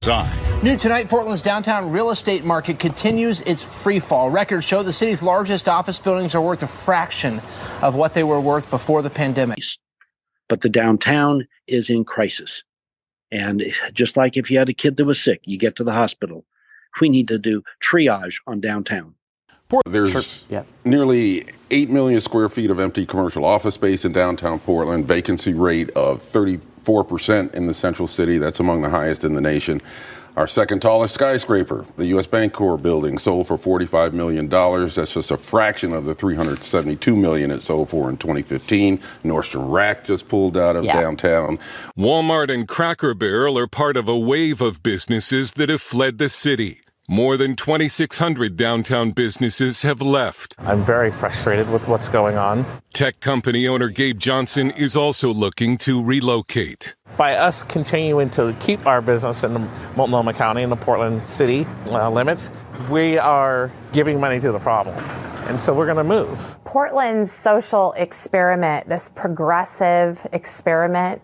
time. New tonight, Portland's downtown real estate market continues its free fall. Records show the city's largest office buildings are worth a fraction of what they were worth before the pandemic. But the downtown is in crisis. And just like if you had a kid that was sick, you get to the hospital. We need to do triage on downtown. There's nearly 8 million square feet of empty commercial office space in downtown Portland, vacancy rate of 34% in the central city. That's among the highest in the nation. Our second tallest skyscraper, the U.S. Bancorp building, sold for $45 million. That's just a fraction of the $372 million it sold for in 2015. Nordstrom Rack just pulled out of downtown. Walmart and Cracker Barrel are part of a wave of businesses that have fled the city. More than 2,600 downtown businesses have left. I'm very frustrated with what's going on. Tech company owner Gabe Johnson is also looking to relocate. By us continuing to keep our business in the Multnomah County and the Portland city limits, we are giving money to the problem. And so we're going to move. Portland's social experiment, this progressive experiment,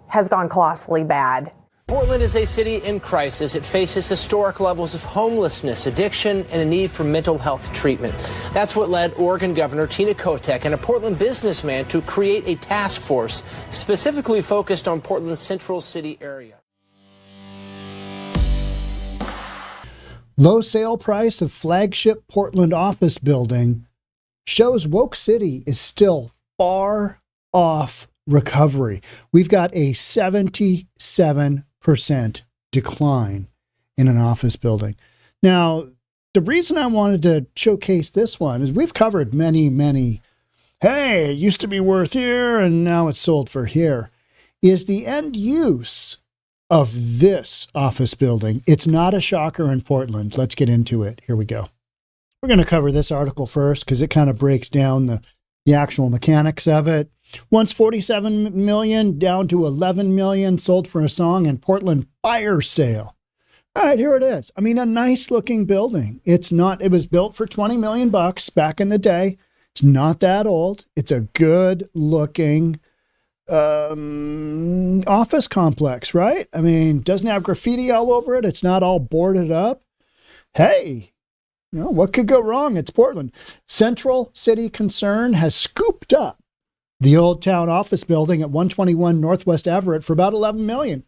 has gone colossally bad. Portland is a city in crisis. It faces historic levels of homelessness, addiction, and a need for mental health treatment. That's what led Oregon Governor Tina Kotek and a Portland businessman to create a task force specifically focused on Portland's central city area. Low sale price of flagship Portland office building shows woke city is still far off recovery. We've got a 77% decline in an office building. Now, the reason I wanted to showcase this one is we've covered many, hey, it used to be worth here and now it's sold for here, is the end use of this office building. It's not a shocker in Portland. Let's get into it. Here we go. We're going to cover this article first because it kind of breaks down the actual mechanics of it. Once 47 million down to 11 million sold for a song in Portland fire sale. All right, here it is. I mean, a nice looking building. It was built for 20 million bucks back in the day. It's not that old. It's a good looking office complex, right? I mean, doesn't have graffiti all over it. It's not all boarded up. Hey, what could go wrong? It's Portland. Central City Concern has scooped up the Old Town office building at 121 Northwest Everett for about $11 million,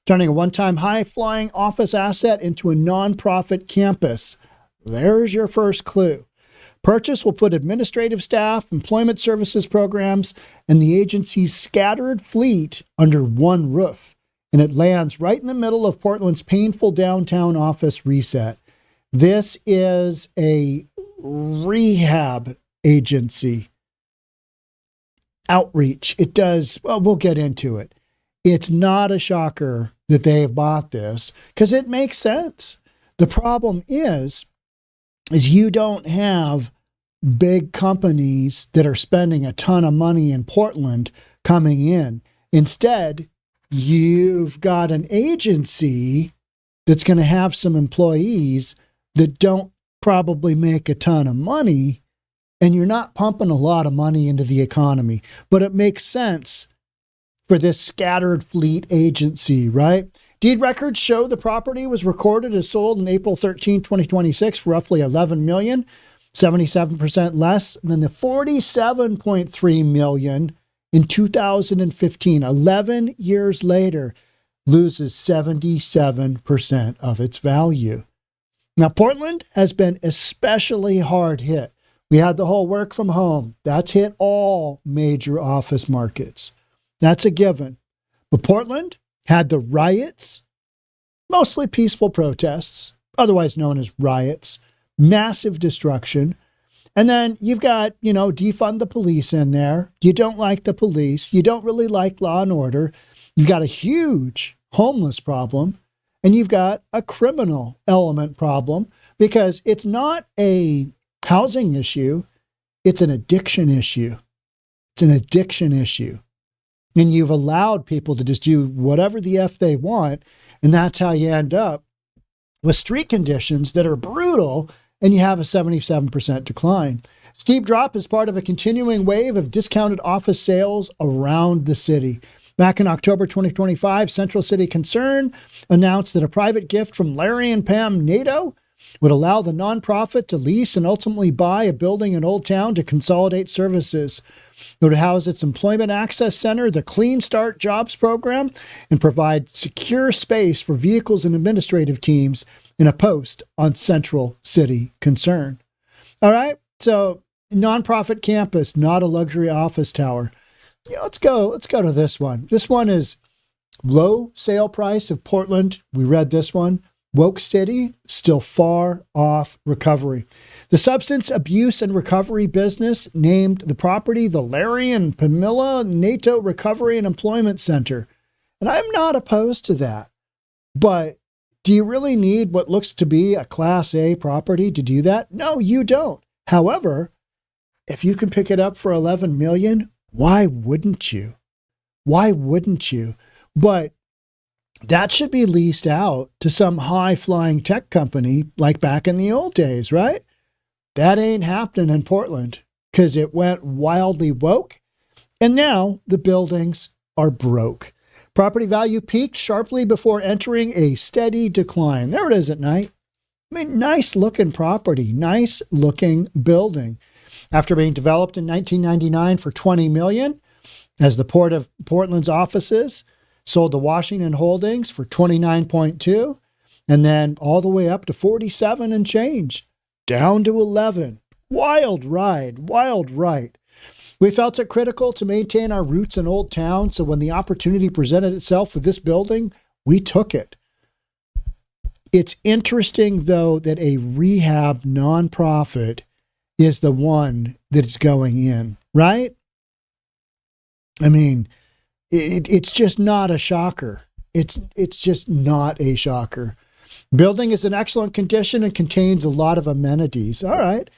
turning a one-time high-flying office asset into a nonprofit campus. There's your first clue. Purchase will put administrative staff, employment services programs, and the agency's scattered fleet under one roof, and it lands right in the middle of Portland's painful downtown office reset. This is a rehab agency. Outreach. It does, well, we'll get into it. It's not a shocker that they have bought this because it makes sense. The problem is you don't have big companies that are spending a ton of money in Portland coming in. Instead, you've got an agency that's going to have some employees that don't probably make a ton of money, and you're not pumping a lot of money into the economy. But it makes sense for this scattered fleet agency, right? Deed records show the property was recorded as sold on April 13, 2026 for roughly $11 million, 77% less than the $47.3 million in 2015. 11 years later, loses 77% of its value. Now, Portland has been especially hard hit. We had the whole work from home. That's hit all major office markets. That's a given. But Portland had the riots, mostly peaceful protests, otherwise known as riots, massive destruction. And then you've got, defund the police in there. You don't like the police. You don't really like law and order. You've got a huge homeless problem. And you've got a criminal element problem because it's not a housing issue. It's an addiction issue. It's an addiction issue. And you've allowed people to just do whatever the F they want. And that's how you end up with street conditions that are brutal. And you have a 77% decline. Steep drop is part of a continuing wave of discounted office sales around the city. Back in October 2025, Central City Concern announced that a private gift from Larry and Pam Nato would allow the nonprofit to lease and ultimately buy a building in Old Town to consolidate services. It would house its Employment Access Center, the Clean Start Jobs Program, and provide secure space for vehicles and administrative teams in a post on Central City Concern. All right, so nonprofit campus, not a luxury office tower. Let's go to this one. This one is low sale price of Portland. We read this one. Woke City, still far off recovery. The substance abuse and recovery business named the property the Larry and Pamela Nato Recovery and Employment Center. And I'm not opposed to that. But do you really need what looks to be a Class A property to do that? No, you don't. However, if you can pick it up for $11 million, why wouldn't you? Why wouldn't you? But that should be leased out to some high-flying tech company like back in the old days, right? That ain't happening in Portland because it went wildly woke, and now the buildings are broke. Property value peaked sharply before entering a steady decline. There it is at night. I mean, nice-looking property, nice-looking building. After being developed in 1999 for $20 million, as the Port of Portland's offices, sold to Washington Holdings for 29.2, and then all the way up to 47 and change, down to 11. Wild ride, wild ride. We felt it critical to maintain our roots in Old Town, so when the opportunity presented itself with this building, we took it. It's interesting, though, that a rehab nonprofit is the one that's going in, right? I mean, it's just not a shocker. It's just not a shocker. Building is in excellent condition and contains a lot of amenities. All right.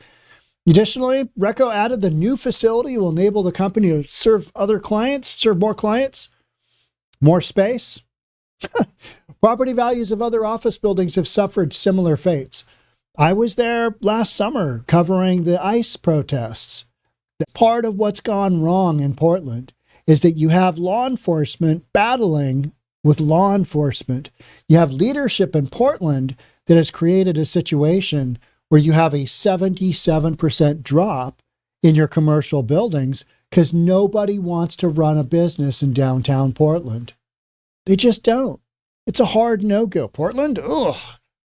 Additionally, Reco added the new facility will enable the company to serve more clients, more space. Property values of other office buildings have suffered similar fates. I was there last summer covering the ICE protests. Part of what's gone wrong in Portland is that you have law enforcement battling with law enforcement. You have leadership in Portland that has created a situation where you have a 77% drop in your commercial buildings because nobody wants to run a business in downtown Portland. They just don't. It's a hard no-go. Portland,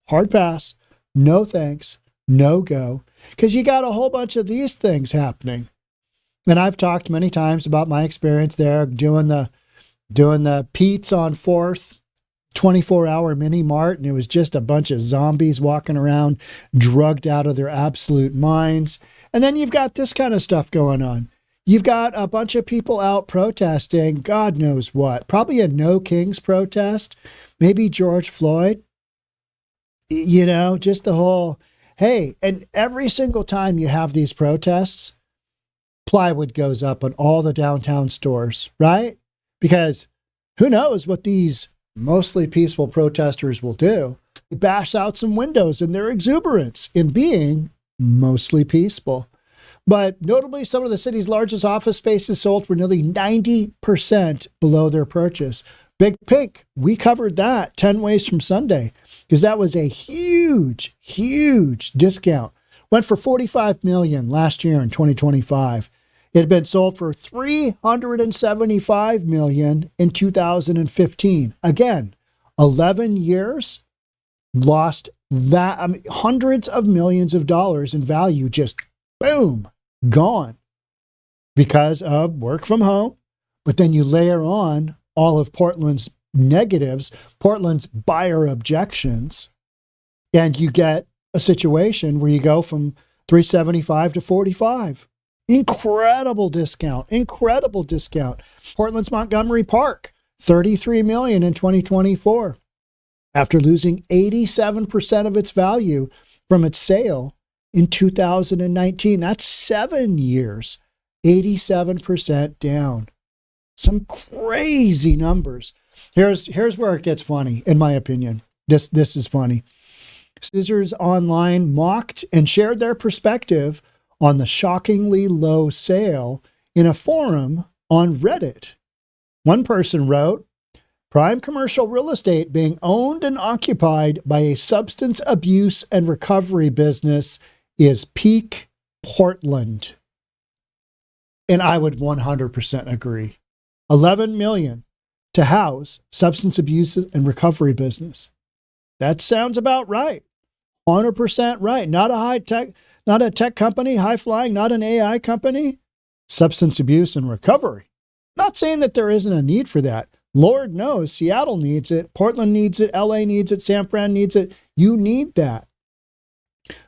hard pass. No thanks. No go. Because you got a whole bunch of these things happening. And I've talked many times about my experience there doing the Pete's on 4th, 24-hour mini mart, and it was just a bunch of zombies walking around, drugged out of their absolute minds. And then you've got this kind of stuff going on. You've got a bunch of people out protesting, God knows what, probably a No Kings protest, maybe George Floyd, just the whole, hey, and every single time you have these protests, plywood goes up on all the downtown stores, right? Because who knows what these mostly peaceful protesters will do. They bash out some windows in their exuberance in being mostly peaceful. But notably, some of the city's largest office spaces sold for nearly 90% below their purchase. Big Pink, we covered that 10 ways from Sunday because that was a huge, huge discount. Went for $45 million last year in 2025. It had been sold for $375 million in 2015. Again, 11 years, lost that, hundreds of millions of dollars in value, just boom, gone because of work from home. But then you layer on all of Portland's negatives, Portland's buyer objections, and you get a situation where you go from 375 to 45. Incredible discount. Portland's Montgomery Park, $33 million in 2024. After losing 87% of its value from its sale in 2019. That's 7 years, 87% down. Some crazy numbers. Here's where it gets funny, in my opinion. This is funny. Scissors Online mocked and shared their perspective on the shockingly low sale in a forum on Reddit. One person wrote, prime commercial real estate being owned and occupied by a substance abuse and recovery business is peak Portland. And I would 100% agree. 11 million to house substance abuse and recovery business. That sounds about right. 100% right. Not a high tech, not a tech company, high flying, not an AI company. Substance abuse and recovery. Not saying that there isn't a need for that. Lord knows Seattle needs it. Portland needs it. LA needs it. San Fran needs it. You need that.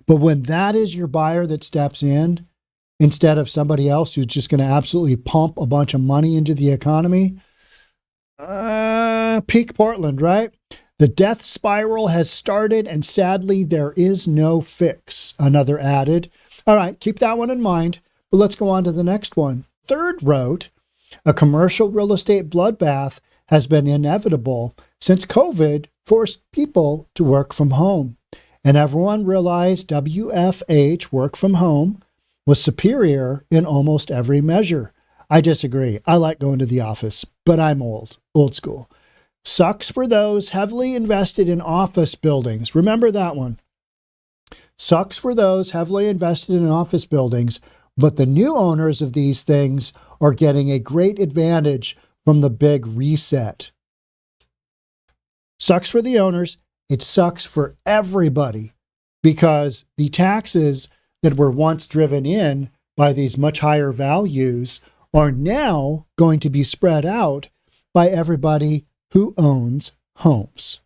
But when that is your buyer that steps in, instead of somebody else who's just going to absolutely pump a bunch of money into the economy, peak Portland, right? The death spiral has started, and sadly, there is no fix, another added. All right, keep that one in mind, but let's go on to the next one. Third wrote, a commercial real estate bloodbath has been inevitable since COVID forced people to work from home. And everyone realized WFH, work from home, was superior in almost every measure. I disagree. I like going to the office, but I'm old school. Sucks for those heavily invested in office buildings. Remember that one. Sucks for those heavily invested in office buildings, but the new owners of these things are getting a great advantage from the big reset. Sucks for the owners. It sucks for everybody because the taxes that were once driven in by these much higher values are now going to be spread out by everybody who owns homes.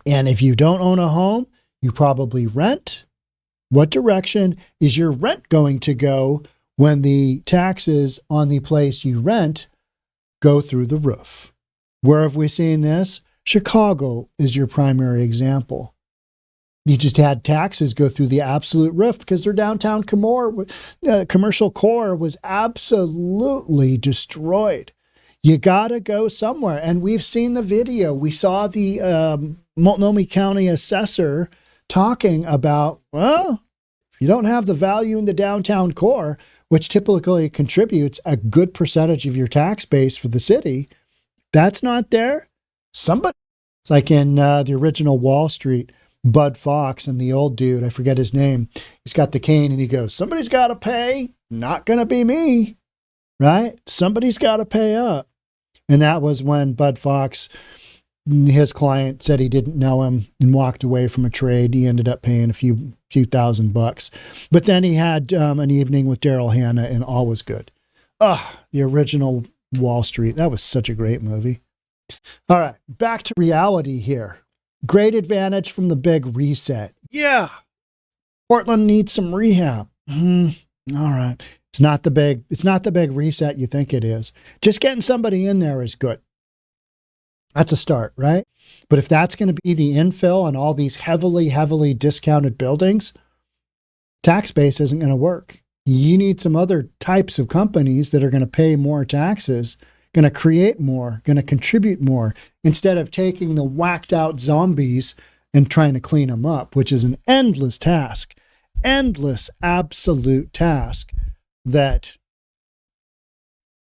And if you don't own a home, you probably rent. What direction is your rent going to go when the taxes on the place you rent go through the roof? Where have we seen this? Chicago is your primary example. You just had taxes go through the absolute roof because their downtown commercial core was absolutely destroyed. You got to go somewhere. And we've seen the video. We saw the Multnomah County assessor talking about, well, if you don't have the value in the downtown core, which typically contributes a good percentage of your tax base for the city, that's not there. Somebody, it's like in the original Wall Street, Bud Fox and the old dude, I forget his name. He's got the cane and he goes, somebody's got to pay. Not going to be me, right? Somebody's got to pay up. And that was when Bud Fox, his client, said he didn't know him and walked away from a trade. He ended up paying a few $1,000. But then he had an evening with Daryl Hannah and all was good. The original Wall Street. That was such a great movie. All right, back to reality here. Great advantage from the big reset. Yeah, Portland needs some rehab. All right. It's not the big reset you think it is. Just getting somebody in there is good. That's a start, right? But if that's going to be the infill on all these heavily discounted buildings, tax base isn't going to work. You need some other types of companies that are going to pay more taxes, going to create more, going to contribute more, instead of taking the whacked out zombies and trying to clean them up, which is an endless task, endless absolute task that,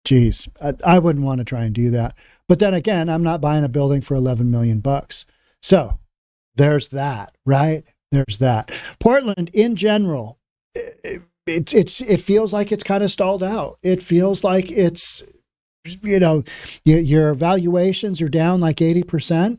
geez, I wouldn't want to try and do that. But then again, I'm not buying a building for $11 million. So there's that, right? There's that. Portland in general, it feels like it's kind of stalled out. It feels like it's, your valuations are down like 80%.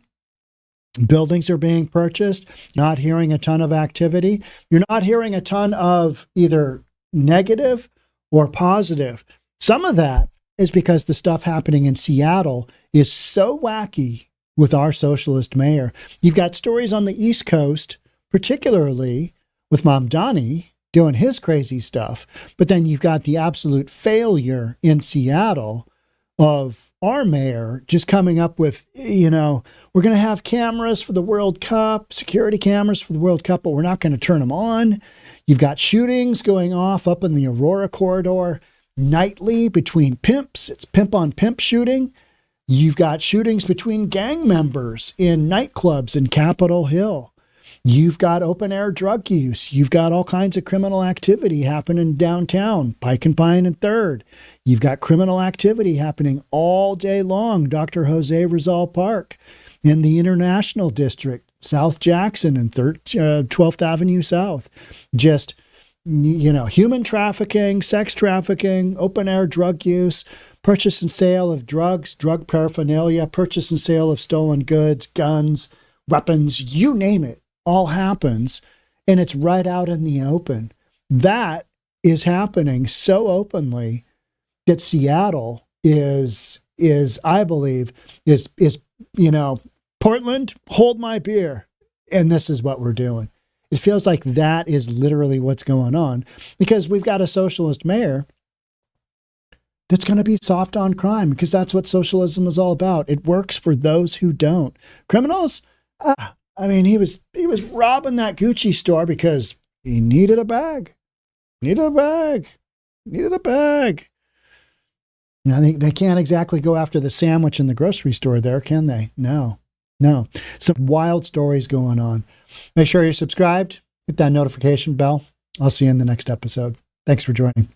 Buildings are being purchased, not hearing a ton of activity. You're not hearing a ton of either negative or positive. Some of that is because the stuff happening in Seattle is so wacky with our socialist mayor. You've got stories on the East Coast, particularly with Mamdani doing his crazy stuff. But then you've got the absolute failure in Seattle of our mayor just coming up with, we're going to have cameras for the World Cup, security cameras for the World Cup, but we're not going to turn them on. You've got shootings going off up in the Aurora corridor nightly between pimps. It's pimp on pimp shooting. You've got shootings between gang members in nightclubs in Capitol Hill. You've got open air drug use. You've got all kinds of criminal activity happening downtown, Pike and Pine and 3rd. You've got criminal activity happening all day long, Dr. Jose Rizal Park in the International District, South Jackson and 12th Avenue South. Just, human trafficking, sex trafficking, open air drug use, purchase and sale of drugs, drug paraphernalia, purchase and sale of stolen goods, guns, weapons, you name it, all happens. And it's right out in the open. That is happening so openly that Seattle is I believe, is Portland, hold my beer. And this is what we're doing. It feels like that is literally what's going on because we've got a socialist mayor that's going to be soft on crime because that's what socialism is all about. It works for those who don't. Criminals, he was robbing that Gucci store because he needed a bag. Needed a bag. They can't exactly go after the sandwich in the grocery store there, can they? No. Some wild stories going on. Make sure you're subscribed. Hit that notification bell. I'll see you in the next episode. Thanks for joining.